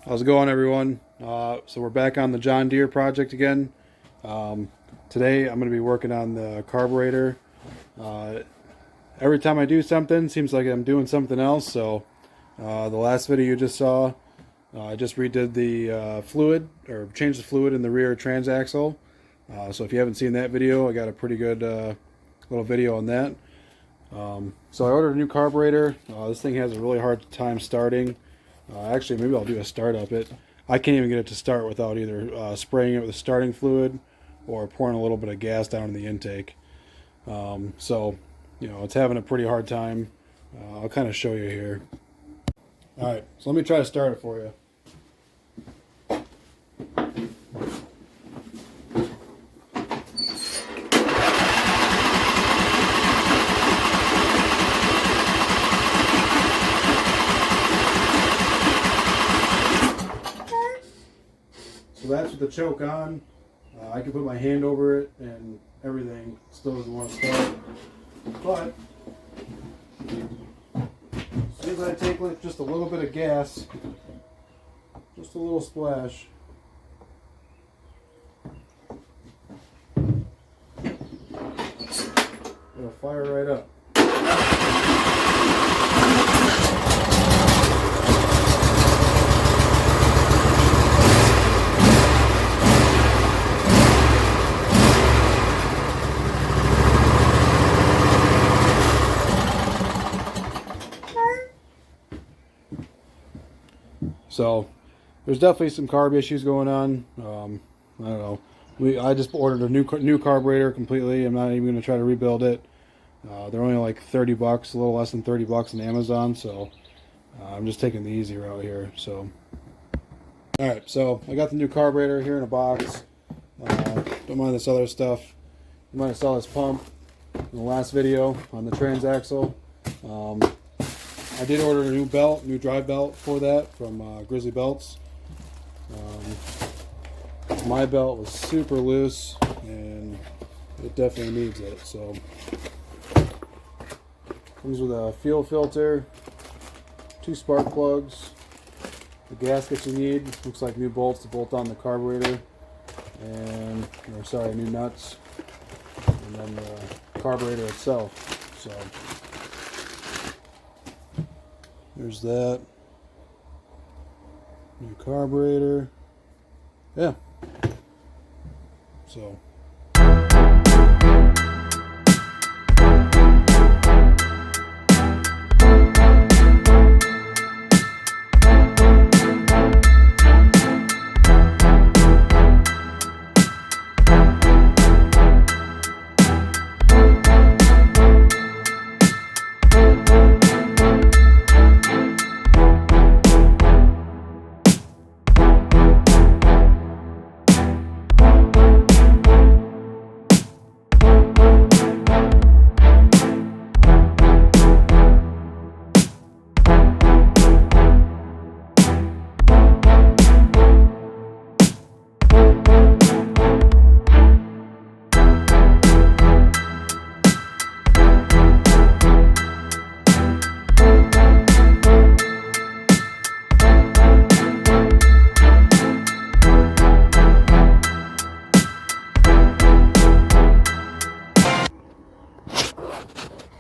How's it going, everyone? So we're back on the John Deere project again. Today I'm going to be working on the carburetor. Every time I do something, seems like I'm doing something else. So the last video you just saw, I just redid the fluid, or changed the fluid in the rear transaxle. So if you haven't seen that video, I got a pretty good little video on that. So I ordered a new carburetor. This thing has a really hard time starting. Actually, maybe I'll do a startup. I can't even get it to start without either spraying it with starting fluid or pouring a little bit of gas down in the intake. So, it's having a pretty hard time. I'll kind of show you here. All right, so let me try to start it for you. So that's with the choke on. I can put my hand over it and everything. Still doesn't want to start. But as soon as I take just a little bit of gas, just a little splash, it'll fire right up. So there's definitely some carb issues going on. I don't know. I just ordered a new carburetor completely. I'm not even going to try to rebuild it. They're only like $30, a little less than $30 on Amazon. So I'm just taking the easy route here. So all right, so I got the new carburetor here in a box. Don't mind this other stuff. You might have saw this pump in the last video on the transaxle. I did order a new drive belt for that from Grizzly Belts. My belt was super loose and it definitely needs it. So comes with a fuel filter, 2 spark plugs, the gaskets you need. Looks like new bolts to bolt on the carburetor, and new nuts, and then the carburetor itself. So there's that. New carburetor. Yeah. So.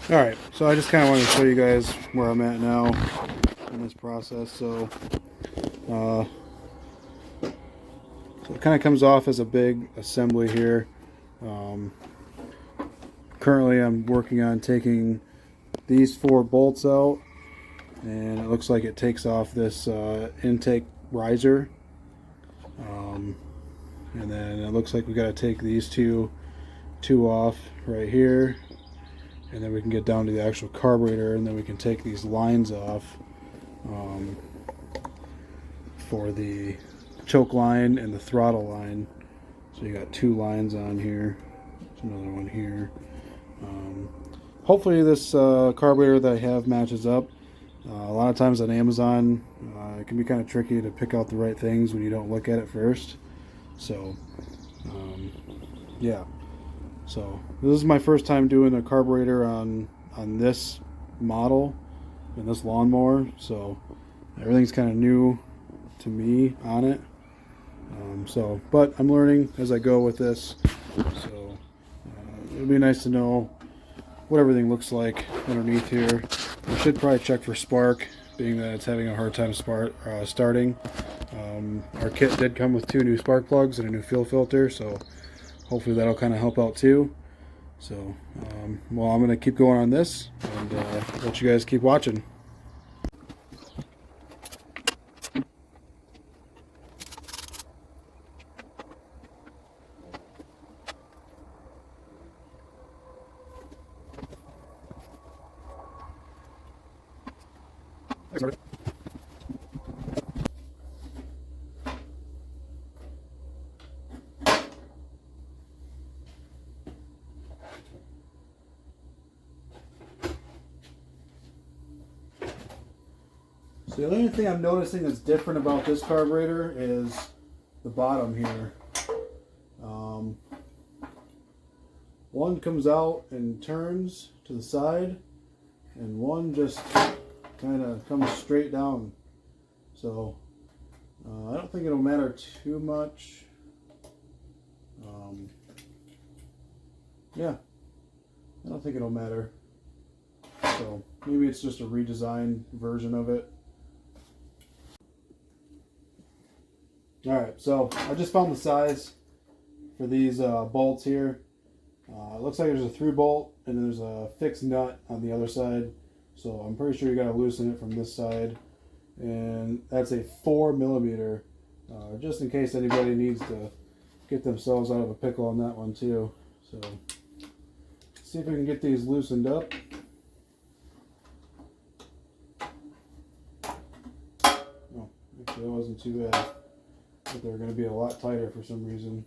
Alright, so I just kind of wanted to show you guys where I'm at now in this process. So it kind of comes off as a big assembly here. Currently I'm working on taking these 4 bolts out, and it looks like it takes off this intake riser. And then it looks like we got to take these two off right here. And then we can get down to the actual carburetor, and then we can take these lines off for the choke line and the throttle line. So you got 2 lines on here. There's another one here. Hopefully this carburetor that I have matches up. A lot of times on Amazon, it can be kind of tricky to pick out the right things when you don't look at it first. So, yeah. So this is my first time doing a carburetor on this model and this lawnmower, so everything's kind of new to me on it. But I'm learning as I go with this. So it'll be nice to know what everything looks like underneath here. I should probably check for spark, being that it's having a hard time starting. Our kit did come with 2 new spark plugs and a new fuel filter, so hopefully that'll kind of help out too. So, well, I'm going to keep going on this and let you guys keep watching. So the only thing I'm noticing that's different about this carburetor is the bottom here. One comes out and turns to the side, and one just kind of comes straight down. So I don't think it'll matter too much. Yeah, I don't think it'll matter. So maybe it's just a redesigned version of it. Alright, so I just found the size for these bolts here. It looks like there's a through bolt and there's a fixed nut on the other side. So I'm pretty sure you gotta loosen it from this side. And that's a 4mm, just in case anybody needs to get themselves out of a pickle on that one too. So let's see if we can get these loosened up. Oh, actually that wasn't too bad. But they're going to be a lot tighter for some reason.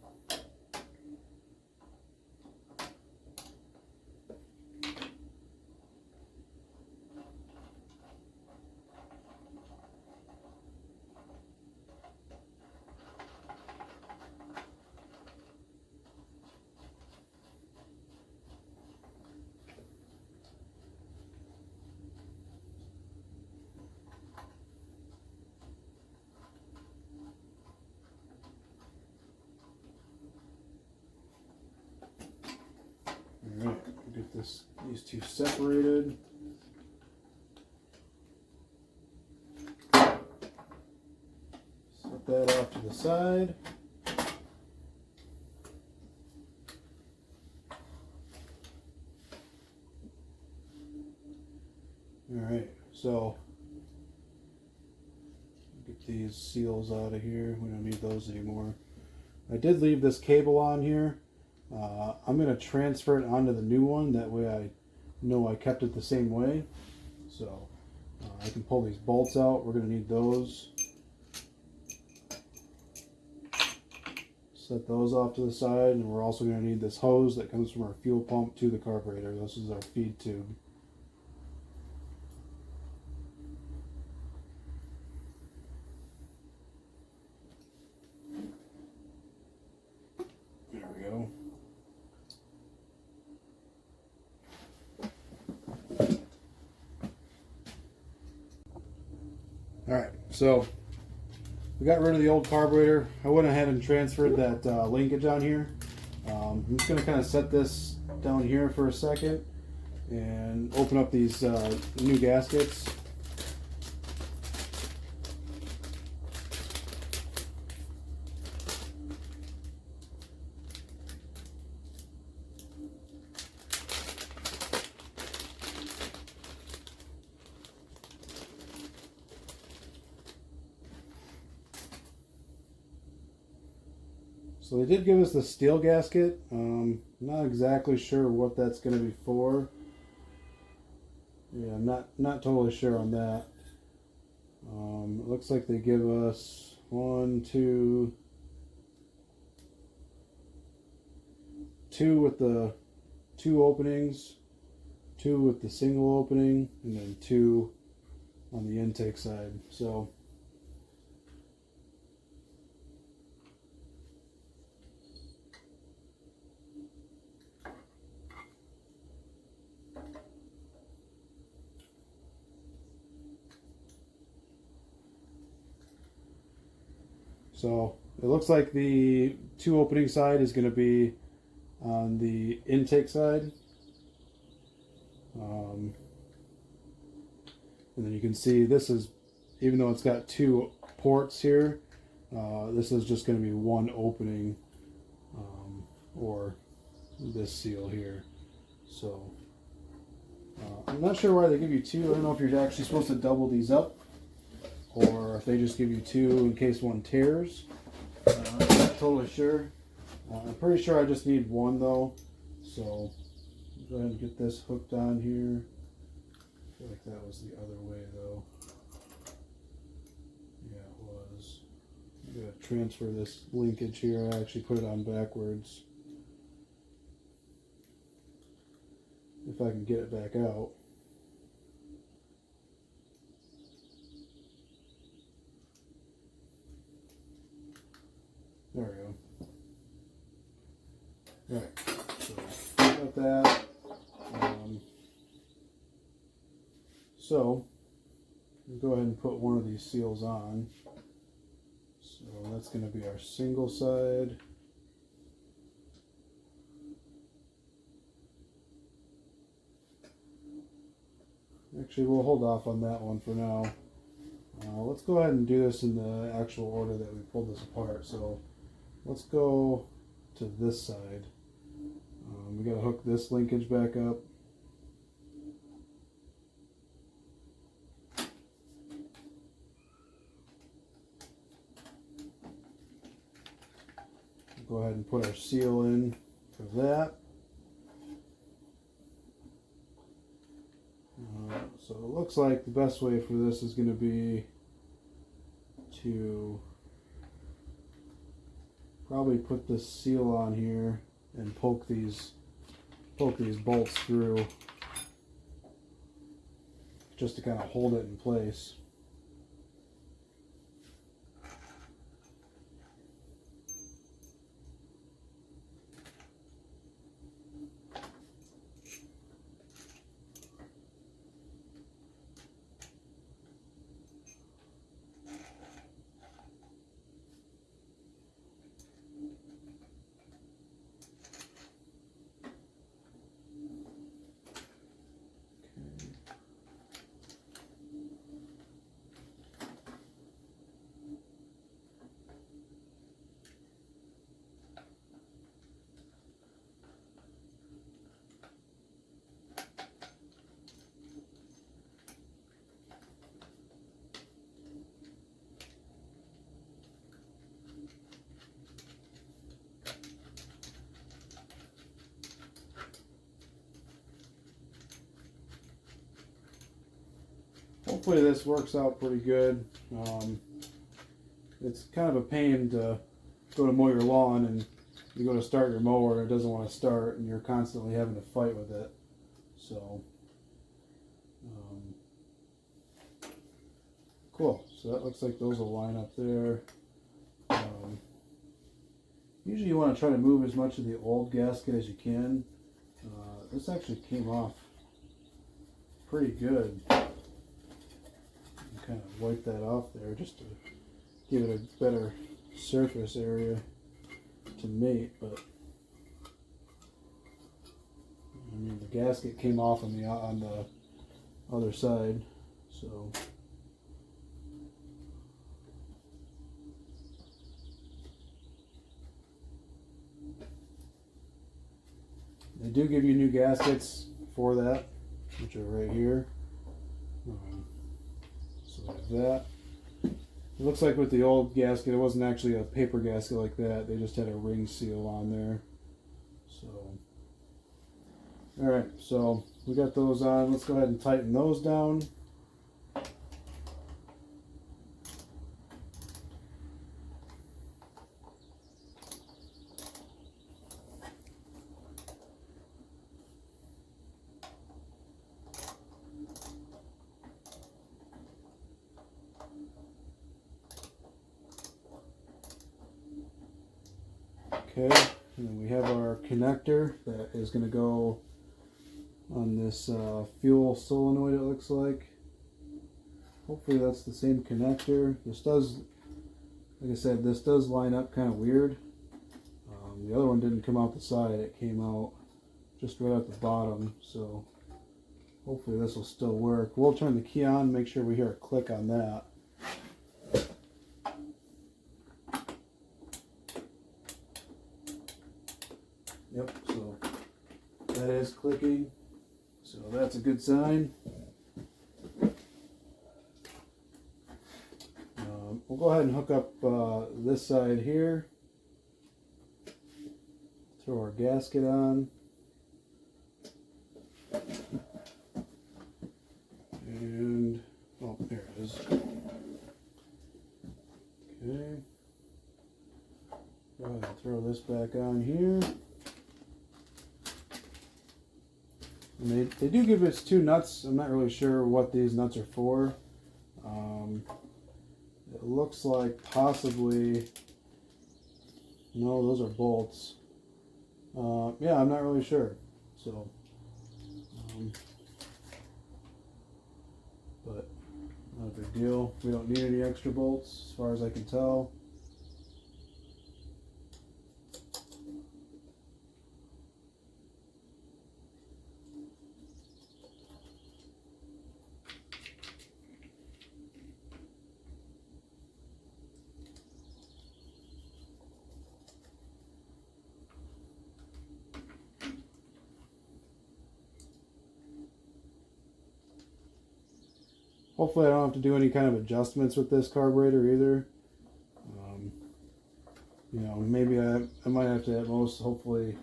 Alright, get these two separated. Set that off to the side. Alright, so get these seals out of here. We don't need those anymore. I did leave this cable on here. I'm going to transfer it onto the new one. That way I know I kept it the same way. So I can pull these bolts out. We're going to need those. Set those off to the side. And we're also going to need this hose that comes from our fuel pump to the carburetor. This is our feed tube. There we go. Alright, so we got rid of the old carburetor. I went ahead and transferred that linkage on here. I'm just going to kind of set this down here for a second and open up these new gaskets. So they did give us the steel gasket. Not exactly sure what that's going to be for. Yeah, I'm not totally sure on that. It looks like they give us 2 with the 2 openings, 2 with the single opening, and then 2 on the intake side. So So it looks like the two opening side is going to be on the intake side. And then you can see this is, even though it's got two ports here, this is just going to be one opening, or this seal here. So I'm not sure why they give you two. I don't know if you're actually supposed to double these up, or if they just give you two in case one tears. I'm not totally sure. I'm pretty sure I just need one though. So go ahead and get this hooked on here. I feel like that was the other way though. Yeah, it was. I'm going to transfer this linkage here. I actually put it on backwards. If I can get it back out. There we go. Right, so got that. So we'll go ahead and put one of these seals on. So that's going to be our single side. Actually, we'll hold off on that one for now. Let's go ahead and do this in the actual order that we pulled this apart. So let's go to this side. We got to hook this linkage back up. Go ahead and put our seal in for that. So it looks like the best way for this is going to be to probably put this seal on here and poke these bolts through, just to kind of hold it in place. Hopefully this works out pretty good. It's kind of a pain to go to mow your lawn and you go to start your mower and it doesn't want to start and you're constantly having to fight with it. So cool. So that looks like those will line up there. Usually you want to try to move as much of the old gasket as you can. This actually came off pretty good. Kind of wipe that off there just to give it a better surface area to mate, but I mean the gasket came off on the other side, so they do give you new gaskets for that, which are right here. Like that. It looks like with the old gasket, it wasn't actually a paper gasket like that. They just had a ring seal on there. So, all right. So we got those on. Let's go ahead and tighten those down. Okay, and then we have our connector that is going to go on this fuel solenoid, it looks like. Hopefully that's the same connector. This does Like I said, this does line up kind of weird. The other one didn't come out the side, it came out just right at the bottom, so hopefully this will still work. We'll turn the key on, make sure we hear a click on that. Yep, so that is clicking, so that's a good sign. We'll go ahead and hook up this side here. Throw our gasket on. And, oh, there it is. Okay. Go ahead and throw this back on here. And they do give us 2 nuts. I'm not really sure what these nuts are for. It looks like possibly, no, those are bolts. Yeah, I'm not really sure. So, but not a big deal. We don't need any extra bolts as far as I can tell. Hopefully I don't have to do any kind of adjustments with this carburetor either. You know, maybe I might have to at most hopefully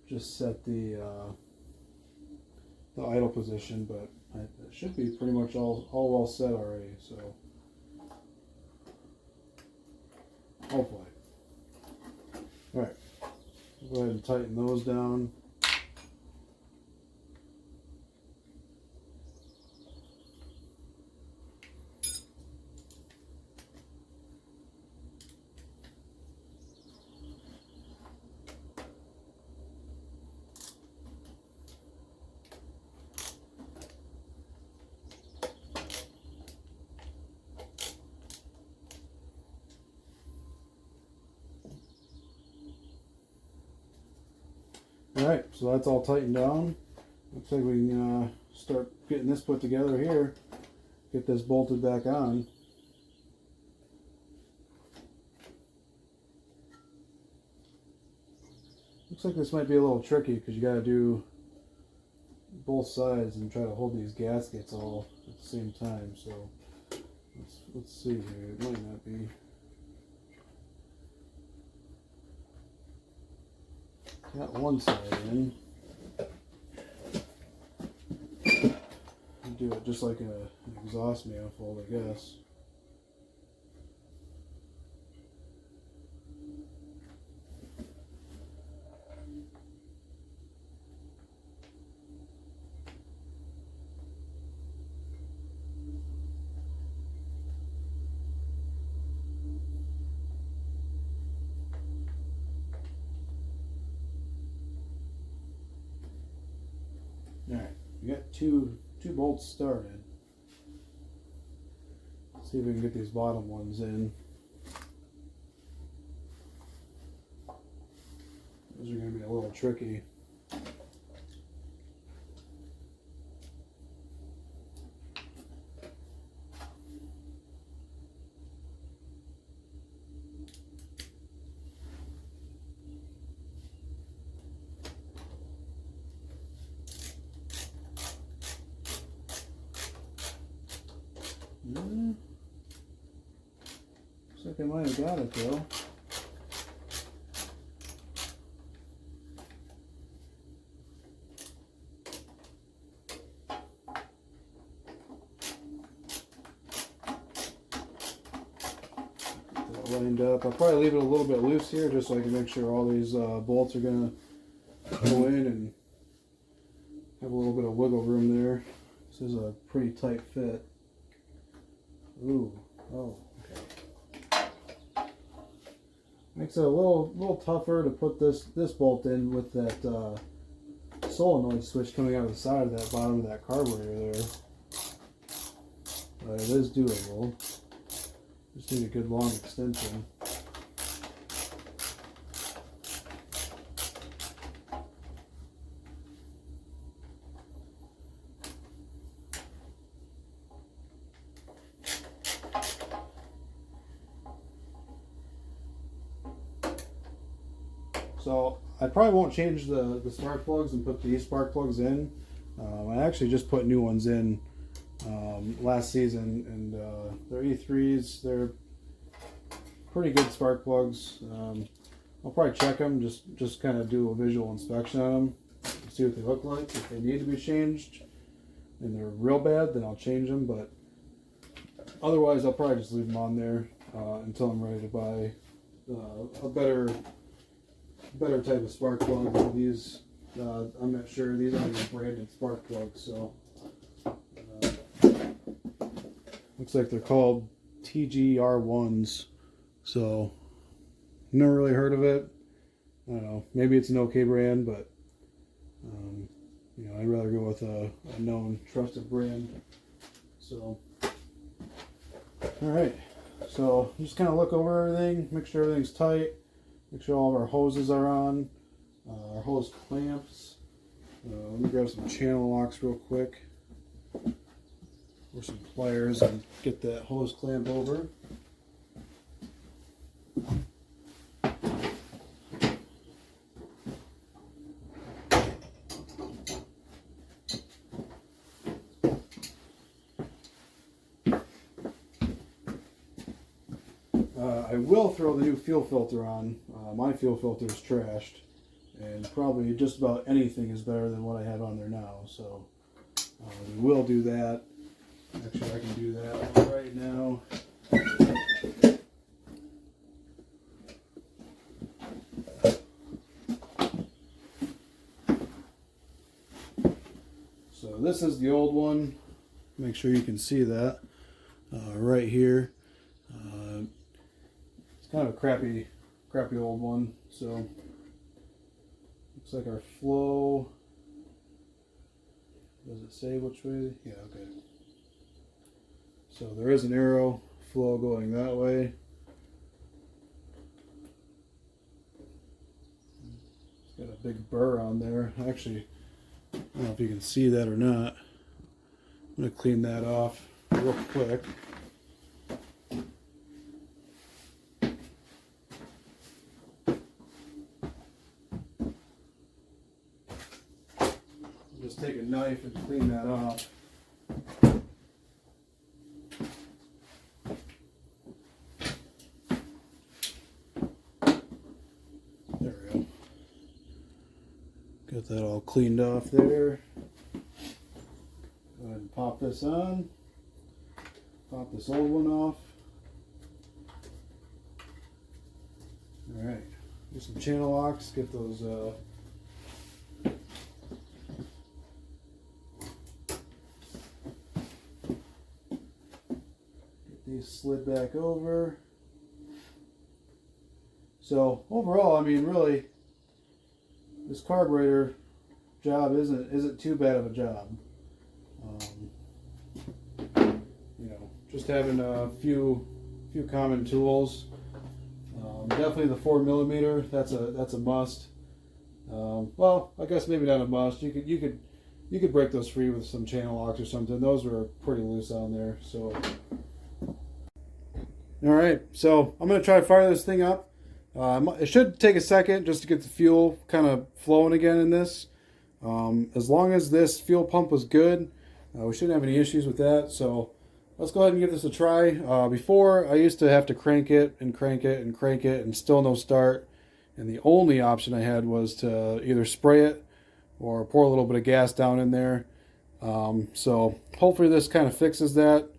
just set the idle position, but it should be pretty much all well set already, so hopefully. Alright, go ahead and tighten those down. Alright, so that's all tightened down. Looks like we can start getting this put together here. Get this bolted back on. Looks like this might be a little tricky because you got to do both sides and try to hold these gaskets all at the same time. So let's see here. It might not be. Got one side in. Do it just like an exhaust manifold, I guess. Alright, we got two bolts started. Let's see if we can get these bottom ones in. Those are going to be a little tricky. Looks like I might have got it though. Get that lined up. I'll probably leave it a little bit loose here just so I can make sure all these bolts are going to go in and have a little bit of wiggle room there. This is a pretty tight fit. Ooh, oh, okay. Makes it a little tougher to put this bolt in with that solenoid switch coming out of the side of that bottom of that carburetor there. But it is doable. Just Just need a good long extension. So I probably won't change the spark plugs and put these spark plugs in. I actually just put new ones in last season, and they're E3s. They're pretty good spark plugs. I'll probably check them, just kind of do a visual inspection on them, see what they look like. If they need to be changed and they're real bad, then I'll change them. But otherwise, I'll probably just leave them on there until I'm ready to buy a better type of spark plug. These, I'm not sure. These aren't even branded spark plugs, so looks like they're called TGR1s. So never really heard of it. I don't know. Maybe it's an okay brand, but you know, I'd rather go with a known, trusted brand. So, all right. So just kind of look over everything, make sure everything's tight, make sure all of our hoses are on, our hose clamps. Let me grab some channel locks real quick, or some pliers, and get that hose clamp over. I will throw the new fuel filter on. My fuel filter is trashed, and probably just about anything is better than what I have on there now. So we will do that. Actually, I can do that right now. So this is the old one. Make sure you can see that right here. Kind of a crappy old one. So looks like our flow. Does it say which way? Yeah, okay. So there is an arrow flow going that way. It's got a big burr on there. Actually, I don't know if you can see that or not. I'm going to clean that off real quick. Just take a knife and clean that off. There we go. Got that all cleaned off there. Go ahead and pop this on. Pop this old one off. Alright. Do some channel locks. Get those these slid back over. So overall, I mean, really, this carburetor job isn't too bad of a job. You know, just having a few common tools. Definitely the 4mm. That's a must. Well, I guess maybe not a must. You could break those free with some channel locks or something. Those were pretty loose on there. So. Alright, so I'm going to try to fire this thing up. It should take a second just to get the fuel kind of flowing again in this. As long as this fuel pump was good, we shouldn't have any issues with that. So let's go ahead and give this a try. Before, I used to have to crank it and crank it and crank it and still no start. And the only option I had was to either spray it or pour a little bit of gas down in there. So hopefully this kind of fixes that.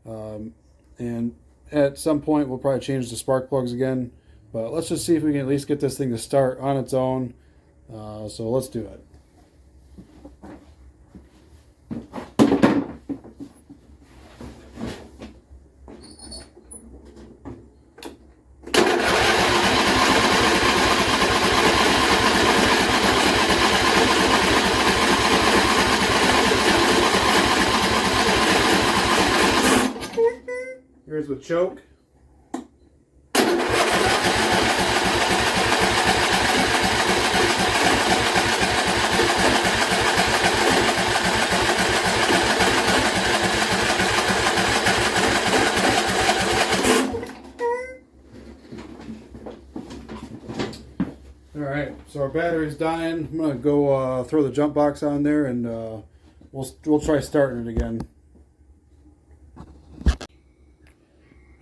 And at some point, we'll probably change the spark plugs again. But let's just see if we can at least get this thing to start on its own. So let's do it. Here's with choke. Alright, so our battery's dying. I'm going to go throw the jump box on there, and we'll try starting it again.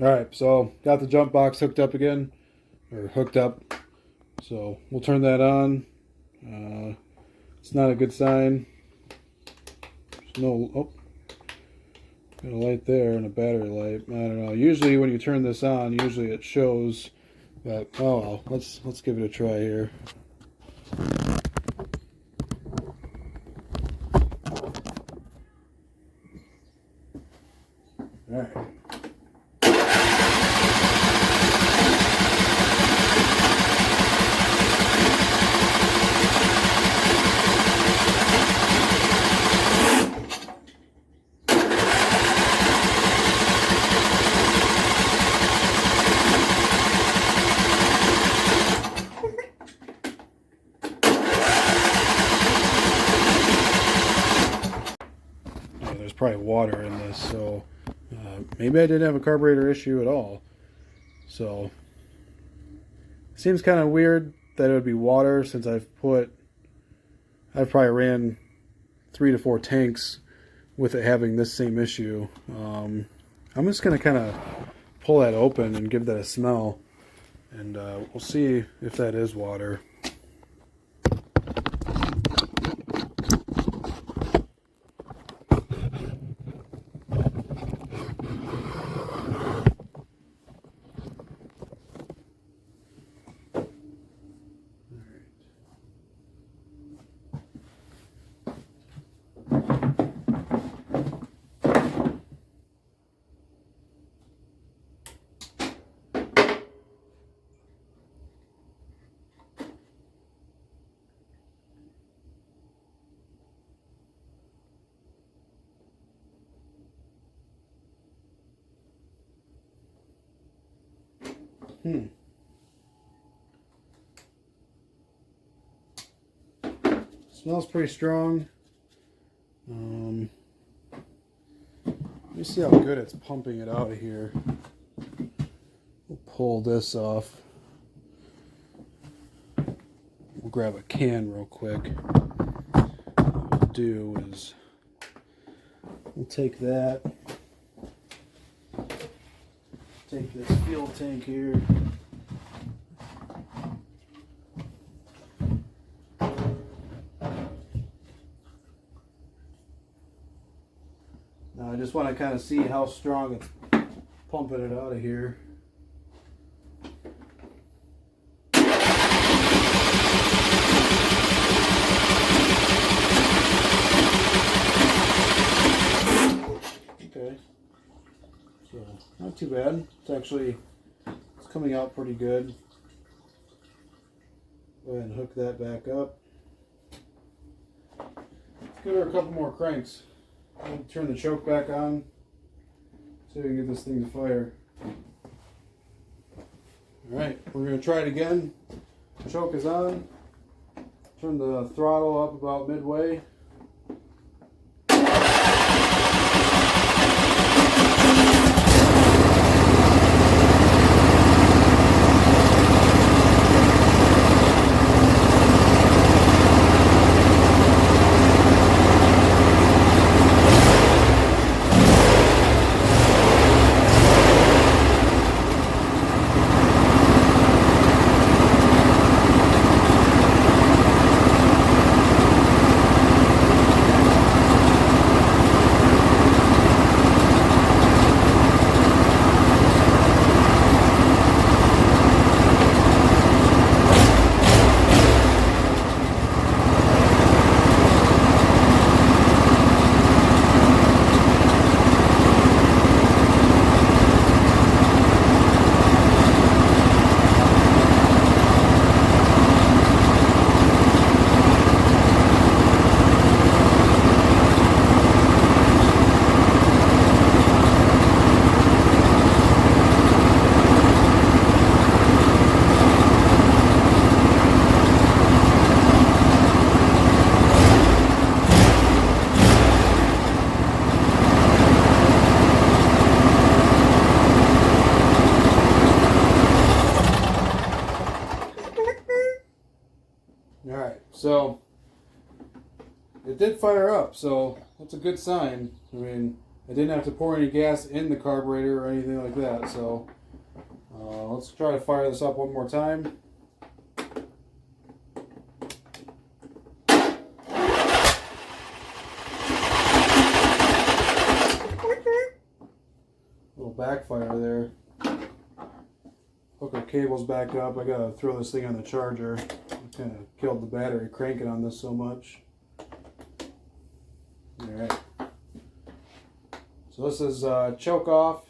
Alright, so got the jump box hooked up again, or hooked up. So we'll turn that on. It's not a good sign. There's no, oh, got a light there and a battery light. I don't know. Usually when you turn this on, usually it shows. But oh well, let's give it a try here. All right. There's probably water in this, so maybe I didn't have a carburetor issue at all. So it seems kind of weird that it would be water, since I've probably ran 3 to 4 tanks with it having this same issue. I'm just gonna kind of pull that open and give that a smell, and we'll see if that is water. Smells pretty strong. Let me see how good it's pumping it out of here. We'll pull this off. We'll grab a can real quick. What we'll do is we'll take that. Take this fuel tank here. Now I just want to kind of see how strong it's pumping it out of here. Okay. So, not too bad. It's coming out pretty good. Go ahead and hook that back up. Let's give her a couple more cranks. I'll turn the choke back on so we can get this thing to fire. Alright, we're going to try it again. Choke is on. Turn the throttle up about midway. So it did fire up, so that's a good sign. I mean, I didn't have to pour any gas in the carburetor or anything like that. So let's try to fire this up one more time. Little backfire there. Hook our cables back up. I gotta throw this thing on the charger. I kind of killed the battery cranking on this so much. Alright. So this is choke off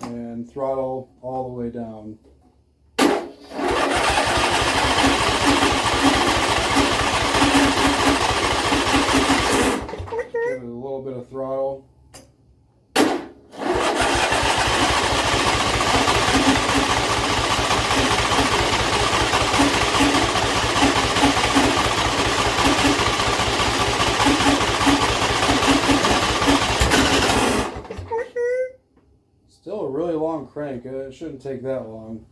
and throttle all the way down. Give it a little bit of throttle. Still a really long crank. It shouldn't take that long.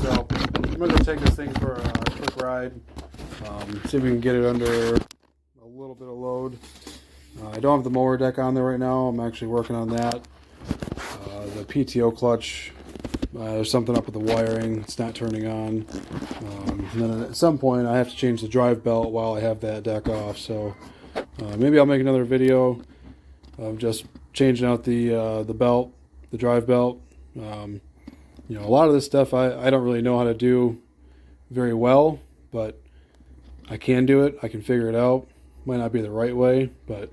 So I'm going to take this thing for a quick ride, see if we can get it under a little bit of load. I don't have the mower deck on there right now. I'm actually working on that. The PTO clutch, there's something up with the wiring. It's not turning on. And then at some point I have to change the drive belt while I have that deck off. So maybe I'll make another video of just changing out the belt, the drive belt. You know, a lot of this stuff I don't really know how to do very well, but I can do it. I can figure it out. Might not be the right way, but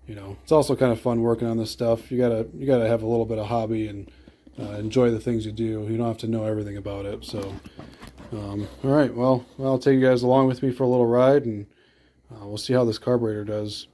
you know, it's also kind of fun working on this stuff. You gotta have a little bit of hobby and enjoy the things you do. You don't have to know everything about it. So, all right, well, I'll take you guys along with me for a little ride, and we'll see how this carburetor does.